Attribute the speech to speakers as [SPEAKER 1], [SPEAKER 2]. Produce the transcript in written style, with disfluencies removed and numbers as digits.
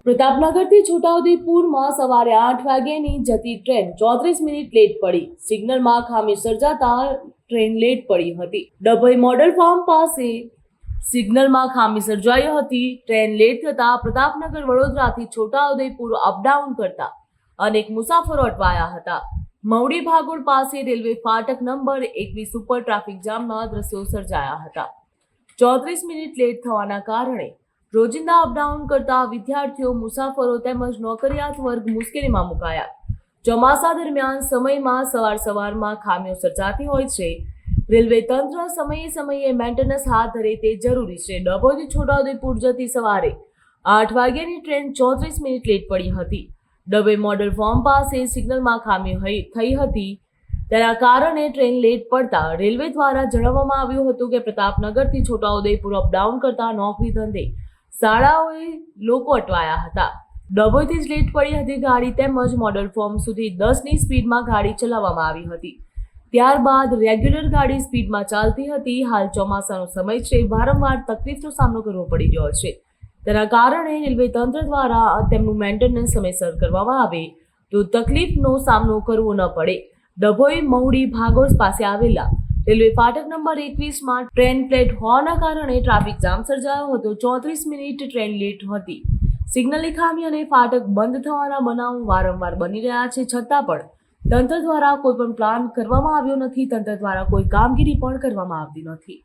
[SPEAKER 1] પ્રતાપનગરથી છોટાઉદેપુરમાં સવારે 8 વાગ્યાની જતી ટ્રેન 34 મિનિટ લેટ પડી. સિગ્નલમાં ખામી સર્જાતા ટ્રેન લેટ પડી હતી. ડભોઈ મોડલ ફાર્મ પાસે સિગ્નલમાં ખામી સર્જાઈ હતી. ટ્રેન લેટ થતા પ્રતાપનગર વડોદરાથી છોટાઉદેપુર અપડાઉન કરતા અનેક મુસાફરો અટવાયા હતા. મવડી ભાગોળ પાસે રેલવે ફાટક નંબર 21 ઉપર ટ્રાફિક જામના દ્રશ્યો સર્જાયા હતા. 34 મિનિટ લેટ થવાના કારણે રોજિંદા અપડાઉન કરતા વિદ્યાર્થીઓ, મુસાફરો તેમજ નોકરિયાત વર્ગ મુશ્કેલીમાં મુકાયા. ચોમાસા દરમિયાન સમયમાં સવારમાં ખામીઓ સર્જાતી હોય છે. રેલવે તંત્ર સમયે મેન્ટેનન્સ હાથ ધરે તે જરૂરી છે. ડભોઈથી છોટાઉદેપુર જતી સવારે 8 વાગ્યાની ટ્રેન 34 મિનિટ લેટ પડી હતી. ડભોઈ મોડલ ફોર્મ પાસે સિગ્નલમાં ખામી થઈ હતી. તેના કારણે ટ્રેન લેટ પડતા રેલવે દ્વારા જણાવવામાં આવ્યું હતું કે પ્રતાપનગરથી છોટાઉદેપુર અપડાઉન કરતા નોકરી ધંધે શાળાઓએ લોકો અટવાયા હતા. ડભોઈથી જ લેટ પડી હતી ગાડી તેમજ મોડલ ફોર્મ સુધી 10ની સ્પીડમાં ગાડી ચલાવવામાં આવી હતી. ત્યારબાદ રેગ્યુલર ગાડી સ્પીડમાં ચાલતી હતી. હાલ ચોમાસાનો સમય છે, વારંવાર તકલીફનો સામનો કરવો પડી રહ્યો છે. તેના કારણે રેલવે તંત્ર દ્વારા તેમનું મેન્ટેનન્સ સમયસર કરવામાં આવે તો તકલીફનો સામનો કરવો ન પડે. ડભોઈ મવડી ભાગોળ પાસે આવેલા રેલવે ફાટક નંબર 21માં ટ્રેન પ્લેટ હોવાના કારણે ટ્રાફિક જામ સર્જાયો હતો. 34 મિનિટ ટ્રેન લેટ હતી. સિગ્નલની ખામી અને ફાટક બંધ થવાના બનાવો વારંવાર બની રહ્યા છે. છતાં પણ તંત્ર દ્વારા કોઈ પણ પ્લાન કરવામાં આવ્યો નથી. તંત્ર દ્વારા કોઈ કામગીરી પણ કરવામાં આવતી નથી.